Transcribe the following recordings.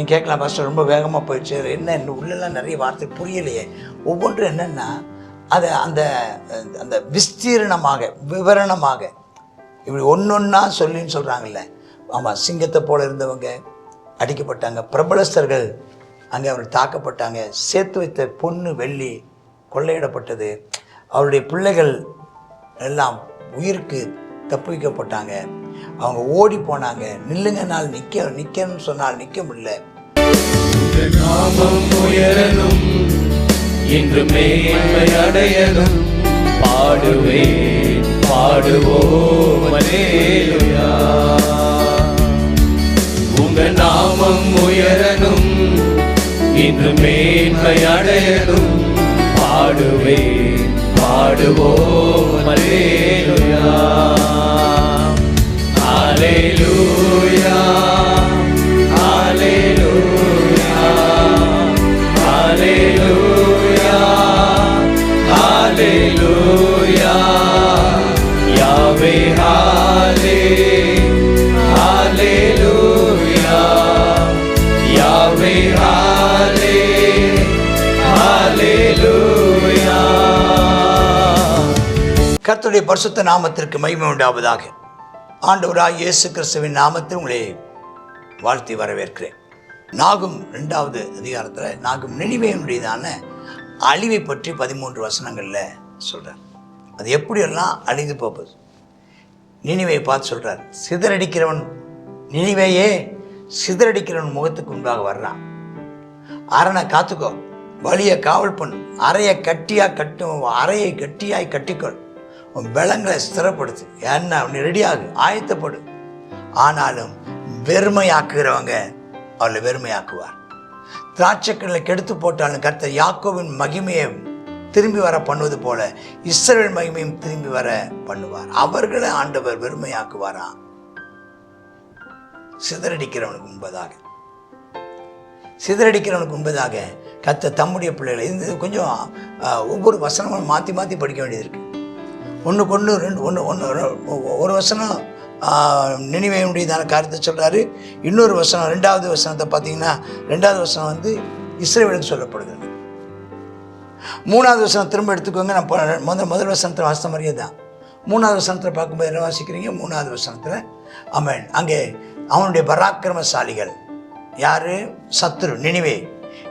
நீங்கள் கேட்கலாம், பாஸ்டர் ரொம்ப வேகமாக போயிடுச்சு, என்ன உள்ளெல்லாம் நிறைய வார்த்தை புரியலையே. ஒவ்வொன்றும் என்னென்னா அதை அந்த அந்த விஸ்தீரணமாக விவரணமாக இப்படி ஒன்றொன்னா சொல்லின்னு சொல்கிறாங்கல்ல. ஆமாம், சிங்கத்தை போல இருந்தவங்க அடிக்கப்பட்டாங்க, பிரபலஸ்தர்கள் அங்கே அவர்கள் தாக்கப்பட்டாங்க, சேர்த்து வைத்த பொண்ணு வெள்ளி கொள்ளையிடப்பட்டது, அவருடைய பிள்ளைகள் எல்லாம் உயிருக்கு தப்புவிக்கப்பட்டாங்க, அவங்க ஓடி போனாங்க, நில்லுங்கனால் நிற்கன்னு சொன்னால் நிற்க முடியல. நாமம் உயரணும் இன்று மேன்மை அடையணும், பாடுவேன் பாடுவோம் அல்லேலூயா. உங்க நாமம் உயரணும் இன்று மேன்மை அடையணும், பாடுவேன் பாடுவோம் அல்லேலூயா. ஹல்லேலூயா ஹல்லேலூயா ஹல்லேலூயா ஹல்லேலூயா. யாவே ஹல்லே ஹல்லேலூயா, யாவே ஹல்லே ஹல்லேலூயா. கர்த்தருடைய பரிசுத்த நாமத்திற்கு மகிமை உண்டாவதாக. ஆண்டவராகிய இயேசு கிறிஸ்துவின் நாமத்தில் உங்களை வாழ்த்தி வரவேற்கிறேன். நாகும் 2வது அதிகாரத்தில் நாகும் நினிவேயுடையதான அழிவை பற்றி 13 வசனங்களில் சொல்கிறார். அது எப்படியெல்லாம் அழிந்து போகுது. நினிவேயை பார்த்து சொல்கிறார், சிதறடிக்கிறவன் நினிவேயே, சிதறடிக்கிறவன் முகத்துக்கு முன்பாக வர்றான், அரணை காத்துக்கோ, வழியை காவல் பண்ணு, அறையை கட்டியாய் கட்டிக்கொள், உன் பலங்களை ஸ்திரப்படுத்து, என்ன அவனை ரெடியாகு, ஆயத்தப்படு. ஆனாலும் வெறுமையாக்குகிறவங்க அவளை வெறுமையாக்குவார். திராட்சைகளை கெடுத்து போட்டாலும் கர்த்தர் யாக்கோவின் மகிமையை திரும்பி வர பண்ணுவது போல இஸ்ரவேல் மகிமையும் திரும்பி வர பண்ணுவார். அவர்களை ஆண்டவர் வெறுமையாக்குவாராம். சிதறடிக்கிறவனுக்கு முன்பதாக கர்த்தர் தம்முடைய பிள்ளைகளை, இது கொஞ்சம் ஒவ்வொரு வசனமும் மாற்றி மாற்றி படிக்க வேண்டியது இருக்கு. ஒன்றுக்கு ஒரு வசனம் நினிவேயுடையதான காரியத்தை சொல்கிறாரு, இன்னொரு வசனம் 2வது வசனத்தை பார்த்தீங்கன்னா 2வது வசனம் வந்து இஸ்ரவேலுக்கு சொல்லப்படுகிறது. 3வது வசனம் திரும்ப எடுத்துக்கோங்க. நான் முதல் வசனத்தில் வாசித்த மாதிரியே தான் 3வது வசனத்தில் பார்க்கும்போது என்ன வாசிக்கிறீங்க? 3வது வசனத்தில் அவன் அங்கே அவனுடைய பராக்கிரமசாலிகள் யார்? சத்துரு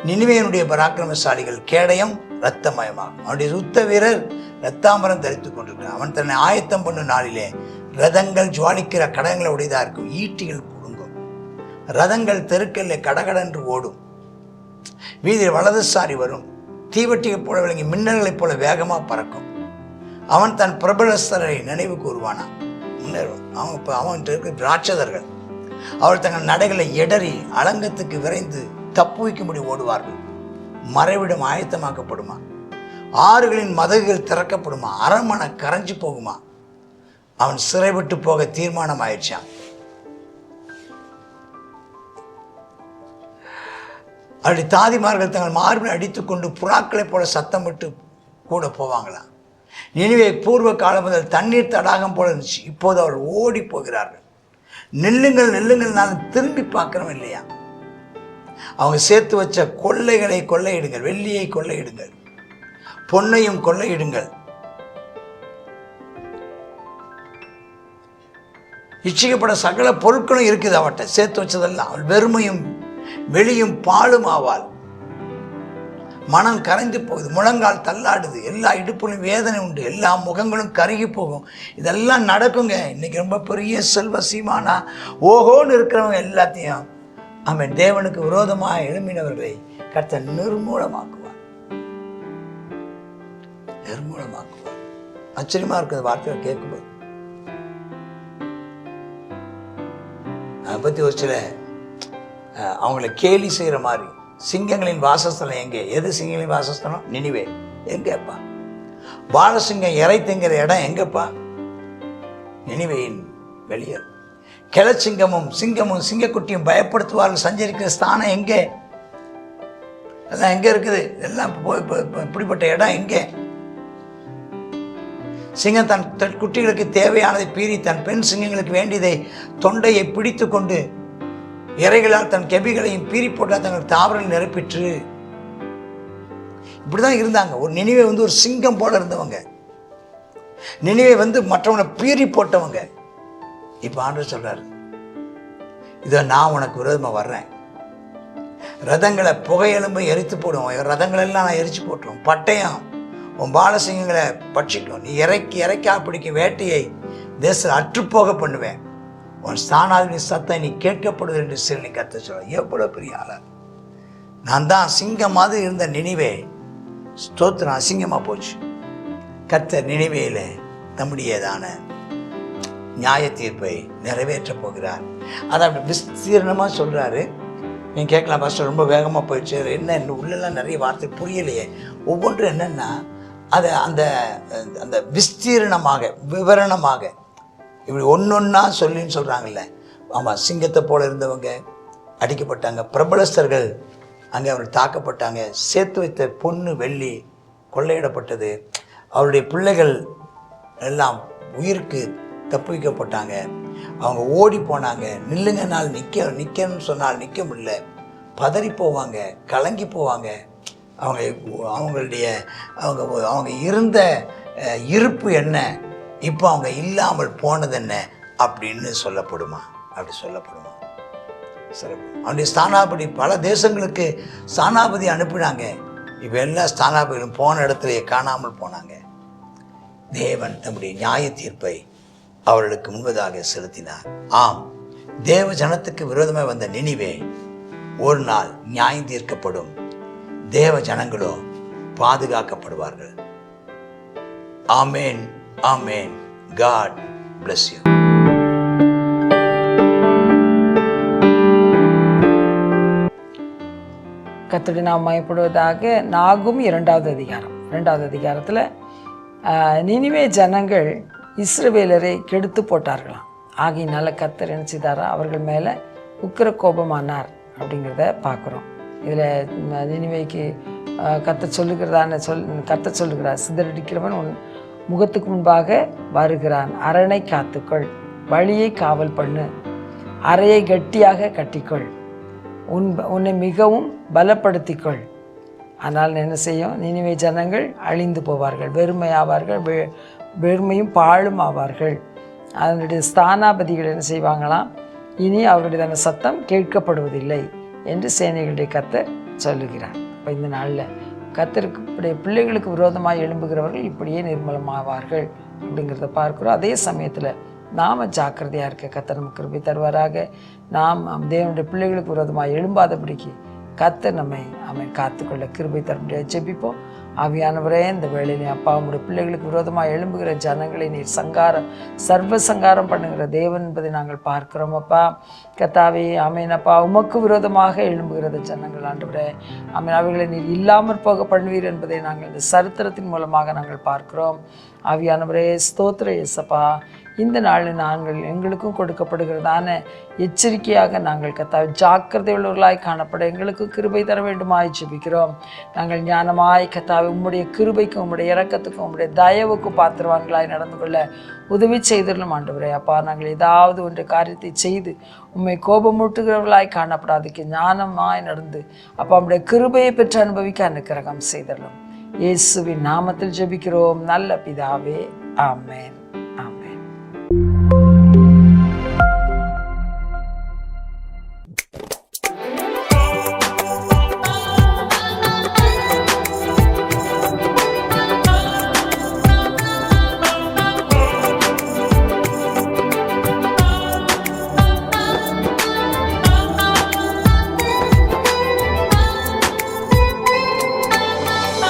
நினிவேயனுடைய பராக்கிரமசாலிகள் கேடயம் இரத்தமயமாகும், அவனுடைய சுத்த வீரர் இரத்தாம்பரம் தரித்து கொண்டிருக்கிறான். அவன் தன்னை ஆயத்தம் பண்ணும் நாளிலே ரதங்கள் ஜுவாலிக்கிற கடங்களை உடையதாக இருக்கும், ஈட்டிகள் குடுங்கும், ரதங்கள் தெருக்கல்ல கடகடன்று ஓடும், வீதியில் வலதுசாரி வரும், தீவட்டியை போல விளங்கி மின்னல்களைப் போல வேகமாக பறக்கும். அவன் தன் பிரபலஸ்தரை நினைவு கூறுவானான். அவன் இருக்க ராட்சதர்கள் அவள் தங்கள் நடைகளை இடறி அலங்கத்துக்கு விரைந்து தப்புவிக்கும்படி ஓடுவார்கள். மறைவிடம் ஆயத்தமாக்கப்படுமா, ஆறுகளின் மதகுகள் திறக்கப்படுமா, அரண்மனை கரைஞ்சு போகுமா. அவன் சிறைவிட்டு போக தீர்மானம் ஆயிடுச்சான். அவருடைய தாதிமார்கள் தங்கள் மார்பில் அடித்துக்கொண்டு புறாக்களைப் போல சத்தம் விட்டு கூட போவாங்களாம். நினிவே பூர்வ காலம் முதல் தண்ணீர் தடாகம் போல இருந்துச்சு, இப்போது அவள் ஓடி போகிறார்கள். நில்லுங்கள் திரும்பி பார்க்கிறோம் இல்லையா. அவங்க சேர்த்து வச்ச கொள்ளைகளை கொள்ளையிடுங்கள், வெள்ளியை கொள்ளையிடுங்கள், பொன்னையும் கொள்ளையிடுங்கள். இச்சிக்கப்பட சகல பொருட்களும் இருக்குது அவட்ட சேர்த்து வச்சதெல்லாம். அவள் வெறுமையும் வெளியும் பாலும் ஆவாள். மனம் கரைந்து போகுது, முழங்கால் தள்ளாடுது, எல்லா இடுப்புலையும் வேதனை உண்டு, எல்லா முகங்களும் கருகி போகும். இதெல்லாம் நடக்குங்க. இன்னைக்கு ரொம்ப பெரிய செல்வ சீமானா ஓஹோன்னு இருக்கிறவங்க எல்லாத்தையும் அவன் தேவனுக்கு விரோதமாக எழும்பினவர்களை கர்த்தர் நிர்மூலமாக்குவார். ஆச்சரியமா இருக்குது வார்த்தையை கேட்கும்போது. அதை பற்றி ஒரு சில அவங்கள கேலி செய்கிற மாதிரி, சிங்கங்களின் வாசஸ்தலம் எங்கே? எது சிங்கங்களின் வாசஸ்தலம்? நினிவே. எங்கேப்பா? பாலசிங்கம் இறை திங்கிற இடம் எங்கப்பா? நினிவேயின் வெளியே. கிளச்சிங்கமும் சிங்கக்குட்டியும் பயப்படுத்துவார்கள் சஞ்சரிக்கிற ஸ்தானம் எங்கே? எல்லாம் எங்கே இருக்குது? எல்லாம் இப்படிப்பட்ட இடம் எங்கே? சிங்கம் தன் குட்டிகளுக்கு தேவையானதை பீறி தன் பெண் சிங்கங்களுக்கு வேண்டியதை தொண்டையை பிடித்து கொண்டு இறைகளால் தன் கெபிகளையும் பீறி போட்டால் தங்கள் தாவரங்கள் நிரப்பிற்று. இப்படிதான் இருந்தாங்க. ஒரு நினைவை ஒரு சிங்கம் போல இருந்தவங்க, நினைவை மற்றவனை பீறி போட்டவங்க. இப்ப ஆண்டவர் சொல்றாரு, இதை நான் உனக்கு விரோதமாக வர்றேன். ரதங்களை புகையெலும்பை எரித்து போடுவோம், ரதங்களெல்லாம் நான் எரிச்சு போட்டுருவோம். பட்டயம் உன் பாலசிங்கங்களை பட்சிக்கும். நீ இறைக்கா பிடிக்கும் வேட்டையை தேசத்தில் அற்றுப்போக பண்ணுவேன். உன் ஸ்தானாதிபதி சத்தம் நீ கேட்கப்படுவது என்று சொல்லி கர்த்தர் சொல்ல. எவ்வளோ பெரிய ஆளா! நான் தான் சிங்கம் மாதிரி இருந்த நினைவே ஸ்தோத்திரம் அசிங்கமாக போச்சு. கர்த்தர் நினைவேல நம்முடையதான நியாய தீர்ப்பை நிறைவேற்ற போகிறார். அதை அப்படி விஸ்தீர்ணமாக சொல்கிறாரு. நீங்கள் கேட்கலாம், பாஸ்டர் ரொம்ப வேகமாக போயிடுச்சு, என்ன இன்னும் உள்ளெல்லாம் நிறைய வார்த்தை புரியலையே. ஒவ்வொன்றும் என்னென்னா அதை அந்த அந்த விஸ்தீர்ணமாக விவரணமாக இப்படி ஒன்றொன்னா சொல்லின்னு சொல்கிறாங்கல்ல. ஆமாம், சிங்கத்தை போல இருந்தவங்க அடிக்கப்பட்டாங்க, பிரபலஸ்தர்கள் அங்கே அவர்கள் தாக்கப்பட்டாங்க, சேர்த்து வைத்த பொண்ணு வெள்ளி கொள்ளையிடப்பட்டது, அவருடைய பிள்ளைகள் எல்லாம் உயிருக்கு தப்பிக்கப்பட்டாங்க, அவங்க ஓடி போனாங்க. நில்லுங்கனால் நிற்கணும்னு சொன்னால் நிற்க முடியல, பதறி போவாங்க, கலங்கி போவாங்க. அவங்களுடைய அவங்க இருந்த இருப்பு என்ன, இப்போ அவங்க இல்லாமல் போனது என்ன அப்படின்னு சொல்லப்படுமா? அப்படி சொல்லப்படுமா? சரி, அவனுடைய ஸ்தானாபதி பல தேசங்களுக்கு ஸ்தானாபதி அனுப்பினாங்க. இப்போ எல்லா ஸ்தானாபதிகளும் போன இடத்துலையே காணாமல் போனாங்க. தேவன் தம்முடைய நியாய தீர்ப்பை அவர்களுக்கு முன்பதாக செலுத்தினார். ஆம், தேவ ஜனத்துக்கு விரோதமாக வந்த நினிவே ஒரு நாள் நியாயம் தீர்க்கப்படும். தேவ ஜனங்களோ பாதுகாக்கப்படுவார்கள். ஆமேன், ஆமேன். God bless you. கர்த்தருடைய நாமம் மகிமைப்படுவதாக. நாகும் 2வது அதிகாரத்தில் நினிவே ஜனங்கள் இஸ்ரவேலரை கெடுத்து போட்டார்களாம். ஆகையினால கர்த்தர் என்ன செய்தாரா, அவர்கள் மேலே உக்கிர கோபமானார் அப்படிங்கிறத பார்க்குறோம். இதில் நினிவேக்கு கர்த்தர் சொல்லுகிறார், சிதறடிக்கிறவன் உன் முகத்துக்கு முன்பாக வருகிறான், அரணை காத்துக்கொள், வழியை காவல் பண்ணு, அறையை கட்டியாக கட்டிக்கொள், உன்னை மிகவும் பலப்படுத்திக்கொள். ஆனால் என்ன செய்யும், நினிவே ஜனங்கள் அழிந்து போவார்கள், வெறுமையாவார்கள், வெறுமையும் பாழும் ஆவார்கள். அதனுடைய ஸ்தானாபதிகள் என்ன செய்வாங்களாம், இனி அவருடைய சத்தம் கேட்கப்படுவதில்லை என்று சேனைகளுடைய கர்த்தர் சொல்லுகிறார். இப்போ இந்த நாளில் கர்த்தருக்கு பிள்ளைகளுக்கு விரோதமாக எழும்புகிறவர்கள் இப்படியே நிர்மலமாவார்கள் அப்படிங்கிறத பார்க்குறோம். அதே சமயத்தில் நாம் ஜாக்கிரதையாக இருக்க கர்த்தர் நமக்கு கிருபை தருவாராக. நாம் தேவனுடைய பிள்ளைகளுக்கு விரோதமாக எழும்பாதபடிக்கு கர்த்தர் நம்மை காத்துக்கொள்ள கிருபை தர முடியாது. ஜெபிப்போம். ஆவியானவரே, இந்த வேளையிலே அப்பா, உங்களுடைய பிள்ளைகளுக்கு விரோதமாக எழும்புகிற ஜனங்களை நீர் சர்வ சங்காரம் பண்ணுகிற தேவன் என்பதை நாங்கள் பார்க்கிறோம் அப்பா. கர்த்தாவே, ஆமென் அப்பா, உமக்கு விரோதமாக எழும்புகிறது ஜனங்கள் ஆண்டவரே, ஆமென், அவைகளை நீர் இல்லாமற் போக பண்ணுவீர் என்பதை நாங்கள் இந்த சரித்திரத்தின் மூலமாக நாங்கள் பார்க்கிறோம். ஆவியானவரே, ஸ்தோத்திர இயேசப்பா. இந்த நாளில் நாங்கள் எங்களுக்கும் கொடுக்கப்படுகிறதான எச்சரிக்கையாக நாங்கள் கர்த்தாவே ஜாக்கிரதை உள்ளவர்களாய் காணப்பட எங்களுக்கு கிருபை தர வேண்டுமாய் ஜெபிக்கிறோம். நாங்கள் ஞானமாய் கர்த்தாவே உம்முடைய கிருபைக்கும் உம்முடைய இரக்கத்துக்கும் உம்முடைய தயவுக்கும் பாத்திரவான்களாய் நடந்து கொள்ள உதவி செய்திடலும் ஆண்டவரே. அப்பா, நாங்கள் ஏதாவது ஒன்று காரியத்தை செய்து உம்மை கோபமூட்டுகிறவர்களாய் காணப்படாதுக்கு ஞானமாய் நடந்து அப்பா உம்முடைய கிருபையை பெற்று அனுபவிக்க அனுக்கிரகம் செய்திடலும். இயேசுவின் நாமத்தில் ஜெபிக்கிறோம் நல்ல பிதாவே, ஆமென்.